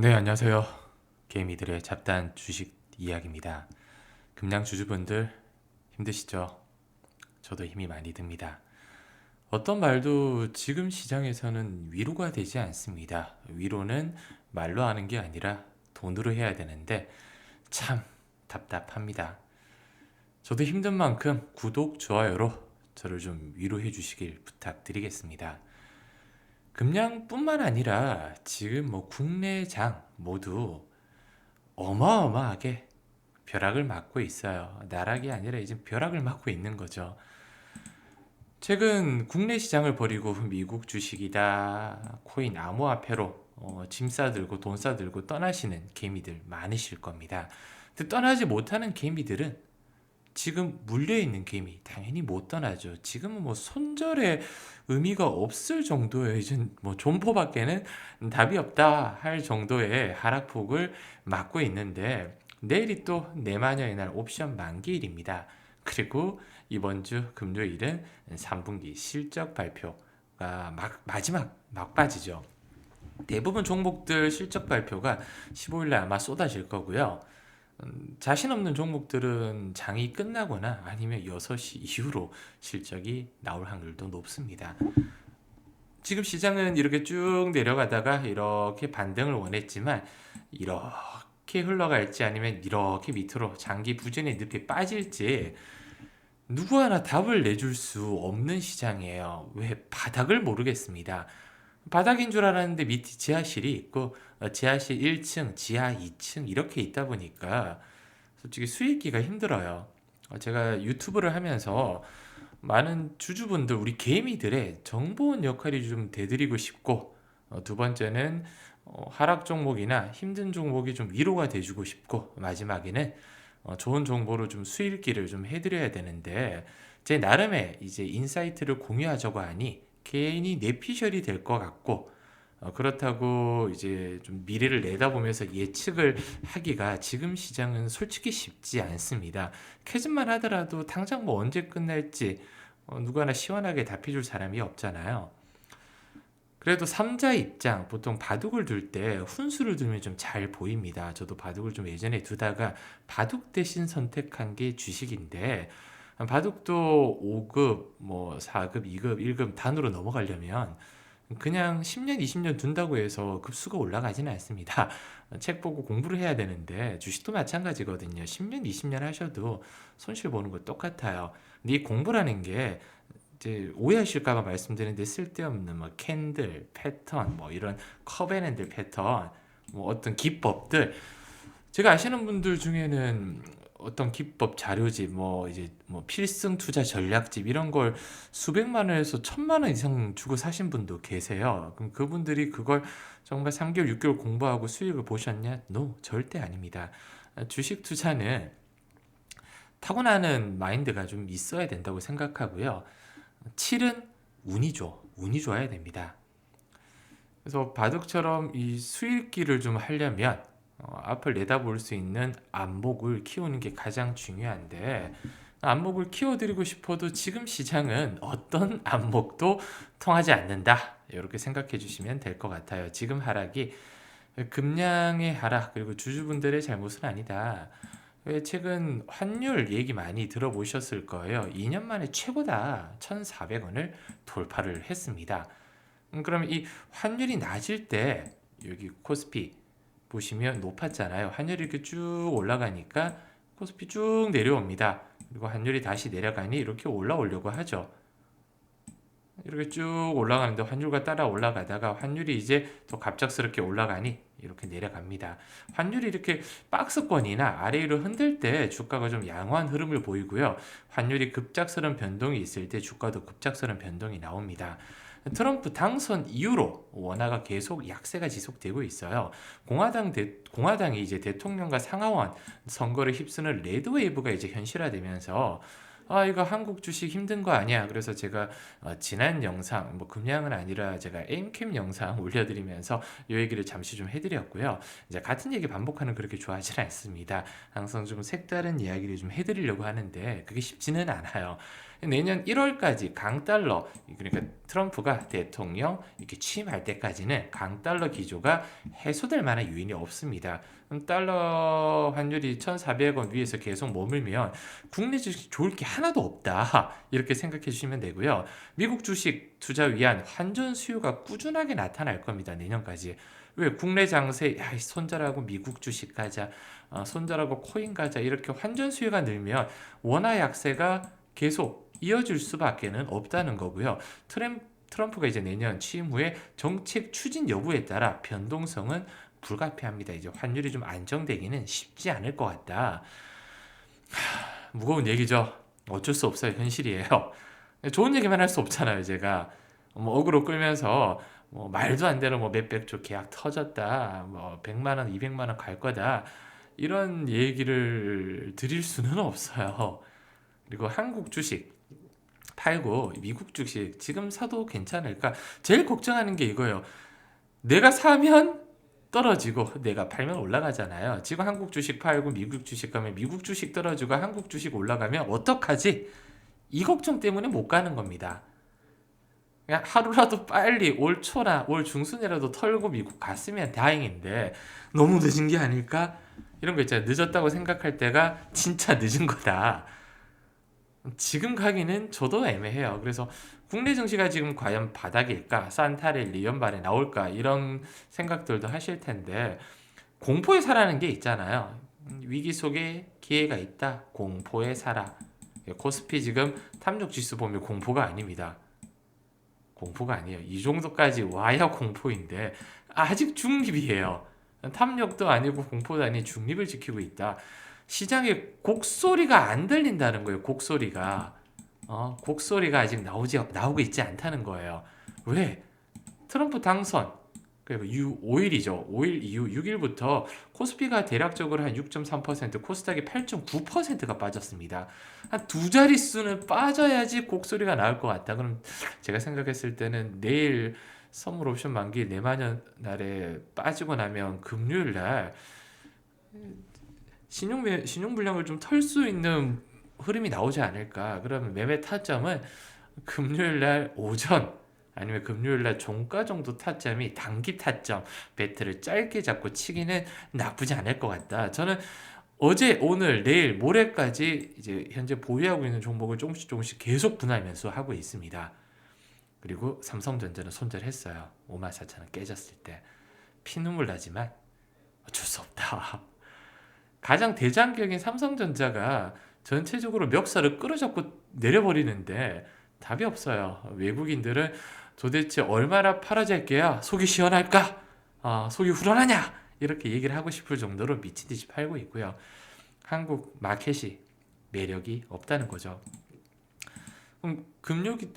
네, 안녕하세요. 개미들의 잡다한 주식 이야기입니다. 금양 주주분들 힘드시죠? 저도 힘이 많이 듭니다. 어떤 말도 지금 시장에서는 위로가 되지 않습니다. 위로는 말로 하는 게 아니라 돈으로 해야 되는데 참 답답합니다. 저도 힘든 만큼 구독, 좋아요로 저를 좀 위로해 주시길 부탁드리겠습니다. 금양뿐만 아니라 지금 국내 장 모두 어마어마하게 벼락을 맞고 있어요. 나락이 아니라 이제 벼락을 맞고 있는 거죠. 최근 국내 시장을 버리고 미국 주식이다, 코인 암호화폐로 짐 싸들고 돈 싸들고 떠나시는 개미들 많으실 겁니다. 근데 떠나지 못하는 개미들은 지금 물려있는 개미 당연히 못 떠나죠. 지금은 손절의 의미가 없을 정도의 이제 존포밖에는 답이 없다 할 정도의 하락폭을 맞고 있는데 내일이 또 내마녀의 날 옵션 만기일입니다. 그리고 이번 주 금요일은 3분기 실적 발표가 마지막 막바지죠. 대부분 종목들 실적 발표가 15일날 아마 쏟아질 거고요. 자신 없는 종목들은 장이 끝나거나 아니면 6시 이후로 실적이 나올 확률도 높습니다. 지금 시장은 이렇게 쭉 내려가다가 이렇게 반등을 원했지만 이렇게 흘러갈지 아니면 이렇게 밑으로 장기 부진의 늪에 빠질지 누구 하나 답을 내줄 수 없는 시장이에요. 왜? 바닥을 모르겠습니다. 바닥인 줄 알았는데 밑에 지하실이 있고 지하실 1층, 지하 2층 이렇게 있다 보니까 솔직히 수익기가 힘들어요. 제가 유튜브를 하면서 많은 주주분들, 우리 개미들의 정보원 역할이 좀 돼드리고 싶고, 두 번째는 하락 종목이나 힘든 종목이 좀 위로가 돼주고 싶고, 마지막에는 좋은 정보로 좀 수익기를 좀 해드려야 되는데, 제 나름의 이제 인사이트를 공유하자고 하니 괜히 뇌피셜이 될 것 같고, 그렇다고 이제 좀 미래를 내다보면서 예측을 하기가 지금 시장은 솔직히 쉽지 않습니다. 캐즘만 하더라도 당장 언제 끝날지 누구 하나 시원하게 답해줄 사람이 없잖아요. 그래도 삼자 입장, 보통 바둑을 둘 때 훈수를 두면 좀 잘 보입니다. 저도 바둑을 좀 예전에 두다가 바둑 대신 선택한 게 주식인데, 바둑도 5급, 4급, 2급, 1급 단으로 넘어가려면 그냥 10년, 20년 둔다고 해서 급수가 올라가지는 않습니다. 책 보고 공부를 해야 되는데 주식도 마찬가지거든요. 10년, 20년 하셔도 손실 보는 거 똑같아요. 근데 이 공부라는 게 이제 오해하실까 봐 말씀드리는데 쓸데없는 캔들, 패턴, 이런 커베넨들 패턴, 어떤 기법들, 제가 아시는 분들 중에는 어떤 기법 자료집, 이제 필승 투자 전략집 이런 걸 수백만 원에서 천만 원 이상 주고 사신 분도 계세요. 그럼 그분들이 그걸 정말 3개월, 6개월 공부하고 수익을 보셨냐? No, 절대 아닙니다. 주식 투자는 타고나는 마인드가 좀 있어야 된다고 생각하고요. 7은 운이죠. 운이 좋아야 됩니다. 그래서 바둑처럼 이 수익기를 좀 하려면 앞을 내다볼 수 있는 안목을 키우는 게 가장 중요한데, 안목을 키워드리고 싶어도 지금 시장은 어떤 안목도 통하지 않는다. 이렇게 생각해 주시면 될 것 같아요. 지금 하락이 금량의 하락 그리고 주주분들의 잘못은 아니다. 왜 최근 환율 얘기 많이 들어보셨을 거예요. 2년 만에 최고다. 1,400원을 돌파를 했습니다. 그러면 이 환율이 낮을 때 여기 코스피 보시면 높았잖아요. 환율이 이렇게 쭉 올라가니까 코스피 쭉 내려옵니다. 그리고 환율이 다시 내려가니 이렇게 올라오려고 하죠. 이렇게 쭉 올라가는데 환율과 따라 올라가다가 환율이 이제 더 갑작스럽게 올라가니 이렇게 내려갑니다. 환율이 이렇게 박스권이나 아래 위로 흔들 때 주가가 좀 양호한 흐름을 보이고요. 환율이 급작스러운 변동이 있을 때 주가도 급작스러운 변동이 나옵니다. 트럼프 당선 이후로 원화가 계속 약세가 지속되고 있어요. 공화당이 이제 대통령과 상하원 선거를 휩쓰는 레드웨이브가 이제 현실화되면서 이거 한국 주식 힘든 거 아니야. 그래서 제가 지난 영상, 금양은 아니라 제가 에임캠 영상 올려드리면서 이 얘기를 잠시 좀 해드렸고요. 이제 같은 얘기 반복하는 그렇게 좋아하지 않습니다. 항상 좀 색다른 이야기를 좀 해드리려고 하는데 그게 쉽지는 않아요. 내년 1월까지 강달러, 그러니까 트럼프가 대통령 이렇게 취임할 때까지는 강달러 기조가 해소될 만한 요인이 없습니다. 그럼 달러 환율이 1,400원 위에서 계속 머물면 국내 주식 좋을 게 하나도 없다. 이렇게 생각해 주시면 되고요. 미국 주식 투자 위한 환전 수요가 꾸준하게 나타날 겁니다. 내년까지. 왜 국내 장세 야, 손절하고 미국 주식 가자, 손절하고 코인 가자 이렇게 환전 수요가 늘면 원화 약세가 계속 이어질 수밖에는 없다는 거고요. 트럼프가 이제 내년 취임 후에 정책 추진 여부에 따라 변동성은 불가피합니다. 이제 환율이 좀 안정되기는 쉽지 않을 것 같다. 무거운 얘기죠. 어쩔 수 없어요. 현실이에요. 좋은 얘기만 할 수 없잖아요. 제가 뭐 어그로 끌면서 뭐 말도 안 되는 뭐 몇백 조 계약 터졌다, 뭐 100만 원, 200만 원 갈 거다 이런 얘기를 드릴 수는 없어요. 그리고 한국 주식 팔고 미국 주식 지금 사도 괜찮을까? 제일 걱정하는 게 이거예요. 내가 사면 떨어지고 내가 팔면 올라가잖아요. 지금 한국 주식 팔고 미국 주식 가면 미국 주식 떨어지고 한국 주식 올라가면 어떡하지? 이 걱정 때문에 못 가는 겁니다. 그냥 하루라도 빨리 올 초나 올 중순이라도 털고 미국 갔으면 다행인데 너무 늦은 게 아닐까? 이런 거 있잖아요. 늦었다고 생각할 때가 진짜 늦은 거다. 지금 가기는 저도 애매해요. 그래서 국내 증시가 지금 과연 바닥일까? 산타랠리 연말에 나올까? 이런 생각들도 하실 텐데 공포에 사라는 게 있잖아요. 위기 속에 기회가 있다. 공포에 살아. 코스피 지금 탐욕 지수 보면 공포가 아닙니다. 공포가 아니에요. 이 정도까지 와야 공포인데 아직 중립이에요. 탐욕도 아니고 공포도 아닌 중립을 지키고 있다. 시장에 곡소리가 안 들린다는 거예요. 곡소리가. 곡소리가 아직 나오고 있지 않다는 거예요. 왜? 트럼프 당선. 그리고 5일이죠. 5일 이후 6일부터 코스피가 대략적으로 한 6.3%, 코스닥이 8.9%가 빠졌습니다. 한 두 자릿수는 빠져야지 곡소리가 나올 것 같다. 그럼 제가 생각했을 때는 내일 선물 옵션 만기 내만년 날에 빠지고 나면 금요일 날 신용불량을 좀 털 수 있는 흐름이 나오지 않을까. 그러면 매매 타점은 금요일 날 오전 아니면 금요일 날 종가 정도 타점이 단기 타점 배트를 짧게 잡고 치기는 나쁘지 않을 것 같다. 저는 어제, 오늘, 내일, 모레까지 이제 현재 보유하고 있는 종목을 조금씩 계속 분할 매수하고 있습니다. 그리고 삼성전자는 손절했어요. 54,000원 깨졌을 때. 피눈물 나지만 어쩔 수 없다. 가장 대장격인 삼성전자가 전체적으로 멱살을 끌어잡고 내려버리는데 답이 없어요. 외국인들은 도대체 얼마나 팔아잘게야 속이 시원할까? 속이 후련하냐? 이렇게 얘기를 하고 싶을 정도로 미친 듯이 팔고 있고요. 한국 마켓이 매력이 없다는 거죠. 그럼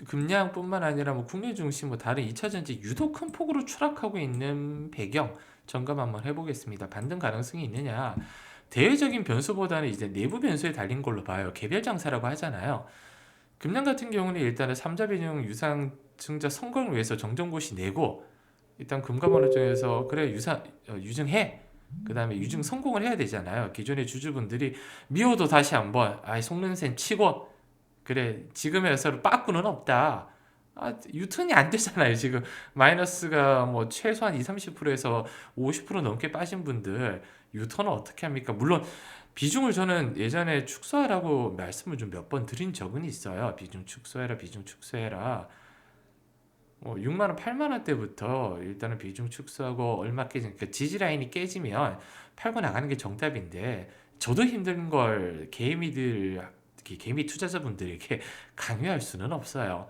금량뿐만 아니라 뭐 국내 중심 뭐 다른 2차 전지 유독 큰 폭으로 추락하고 있는 배경 점검 한번 해보겠습니다. 반등 가능성이 있느냐? 대외적인 변수보다는 이제 내부 변수에 달린 걸로 봐요. 개별 장사라고 하잖아요. 금년 같은 경우는 일단은 3자 변형 유상증자 선거를 위해서 정정고시 내고 일단 금감원을 통해서 그래 유증해. 그 다음에 유증 성공을 해야 되잖아요. 기존의 주주분들이 미워도 다시 한번 속는 셈 치고 그래 지금에서 빠꾸는 없다. 유턴이 안 되잖아요. 지금 마이너스가 뭐 최소한 20-30%에서 50% 넘게 빠진 분들 유턴을 어떻게 합니까? 물론 비중을 저는 예전에 축소하라고 말씀을 좀 몇 번 드린 적은 있어요. 비중 축소해라. 6만 원, 8만 원대부터 일단은 비중 축소하고 얼마 깨지니까 지지 라인이 깨지면 팔고 나가는 게 정답인데 저도 힘든 걸 개미 투자자분들에게 강요할 수는 없어요.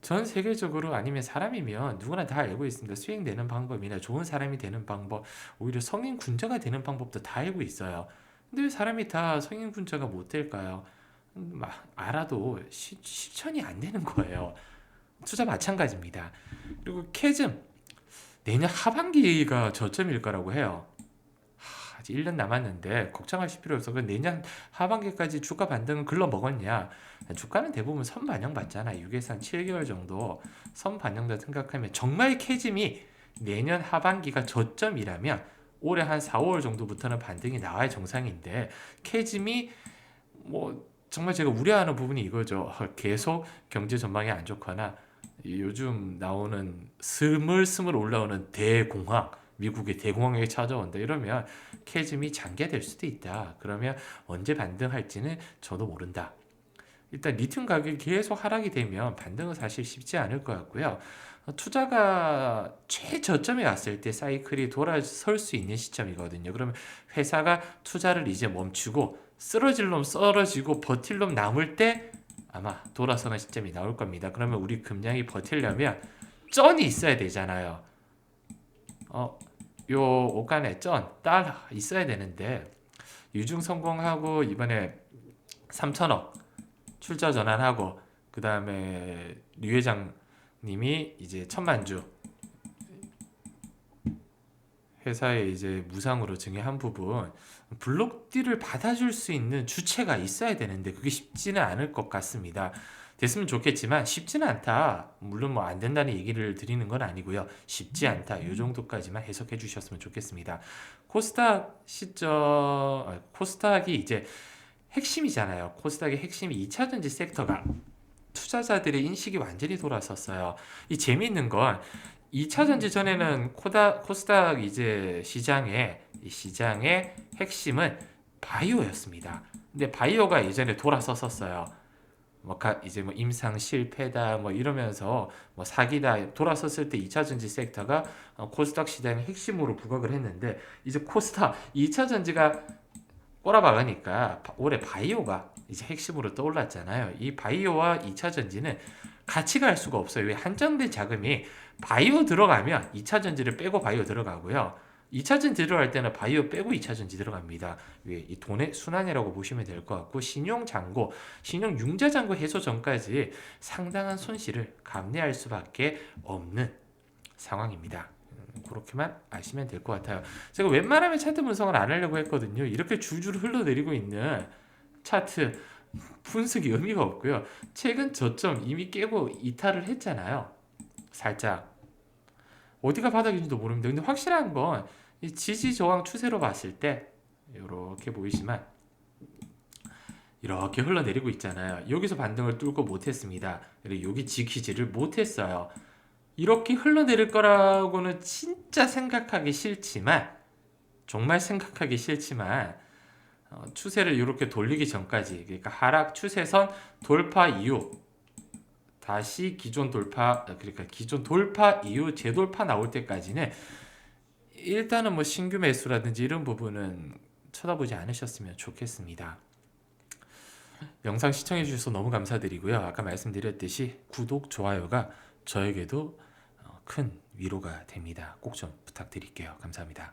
전 세계적으로 아니면 사람이면 누구나 다 알고 있습니다. 수익 내는 방법이나 좋은 사람이 되는 방법, 오히려 성인 군자가 되는 방법도 다 알고 있어요. 근데 왜 사람이 다 성인 군자가 못 될까요? 알아도 실천이 안 되는 거예요. 투자 마찬가지입니다. 그리고 캐즘 내년 하반기가 저점일 거라고 해요. 아직 1년 남았는데 걱정하실 필요 없어. 내년 하반기까지 주가 반등은 글러 먹었냐? 주가는 대부분 선 반영 받잖아. 6에서 한 7개월 정도 선 반영다 생각하면 정말 캐즘이 내년 하반기가 저점이라면 올해 한 4, 5월 정도부터는 반등이 나와야 정상인데 캐즘이 뭐 정말 제가 우려하는 부분이 이거죠. 계속 경제 전망이 안 좋거나 요즘 나오는 스물스물 올라오는 대공황, 미국의 대공황이 찾아온다 이러면 캐즘이 장기화될 수도 있다. 그러면 언제 반등할지는 저도 모른다. 일단 리튬 가격이 계속 하락이 되면 반등은 사실 쉽지 않을 것 같고요. 투자가 최저점에 왔을 때 사이클이 돌아설 수 있는 시점이거든요. 그러면 회사가 투자를 이제 멈추고 쓰러질 놈 쓰러지고 버틸 놈 남을 때 아마 돌아서는 시점이 나올 겁니다. 그러면 우리 금량이 버틸려면 쩐이 있어야 되잖아요. 요 오간에 쩐 있어야 되는데 유중 성공하고 이번에 3천억 출자 전환하고 그 다음에 류 회장님이 이제 1,000만 주 회사에 이제 무상으로 증여한 부분 블록딜을 받아줄 수 있는 주체가 있어야 되는데 그게 쉽지는 않을 것 같습니다. 됐으면 좋겠지만 쉽지는 않다. 물론 뭐 안 된다는 얘기를 드리는 건 아니고요. 쉽지 않다. 이 정도까지만 해석해 주셨으면 좋겠습니다. 코스닥 코스닥이 이제 핵심이잖아요. 코스닥의 핵심이 2차전지 섹터가 투자자들의 인식이 완전히 돌아섰어요. 이 재미있는 건 2차전지 전에는 코스닥 이제 시장의 핵심은 바이오였습니다. 근데 바이오가 예전에 돌아섰었어요. 이제 뭐 임상 실패다 뭐 이러면서 뭐 사기다 돌아섰을 때 2차전지 섹터가 코스닥 시장의 핵심으로 부각을 했는데 이제 코스닥 2차전지가 꼬라박으니까 올해 바이오가 이제 핵심으로 떠올랐잖아요. 이 바이오와 2차 전지는 같이 갈 수가 없어요. 왜 한정된 자금이 바이오 들어가면 2차 전지를 빼고 바이오 들어가고요. 2차 전지 들어갈 때는 바이오 빼고 2차 전지 들어갑니다. 이 돈의 순환이라고 보시면 될 것 같고 신용 융자 잔고 해소 전까지 상당한 손실을 감내할 수밖에 없는 상황입니다. 그렇게만 아시면 될 것 같아요. 제가 웬만하면 차트 분석을 안 하려고 했거든요. 이렇게 줄줄 흘러내리고 있는 차트 분석이 의미가 없고요. 최근 저점 이미 깨고 이탈을 했잖아요. 살짝 어디가 바닥인지도 모릅니다. 근데 확실한 건 이 지지 저항 추세로 봤을 때 이렇게 보이지만 이렇게 흘러내리고 있잖아요. 여기서 반등을 뚫고 못했습니다. 그리고 여기 지키지를 못했어요. 이렇게 흘러내릴 거라고는 진짜 생각하기 싫지만 정말 생각하기 싫지만 추세를 이렇게 돌리기 전까지 그러니까 하락 추세선 돌파 이후 다시 기존 돌파 이후 재돌파 나올 때까지는 일단은 뭐 신규 매수라든지 이런 부분은 쳐다보지 않으셨으면 좋겠습니다. 영상 시청해 주셔서 너무 감사드리고요. 아까 말씀드렸듯이 구독, 좋아요가 저에게도 큰 위로가 됩니다. 꼭 좀 부탁드릴게요. 감사합니다.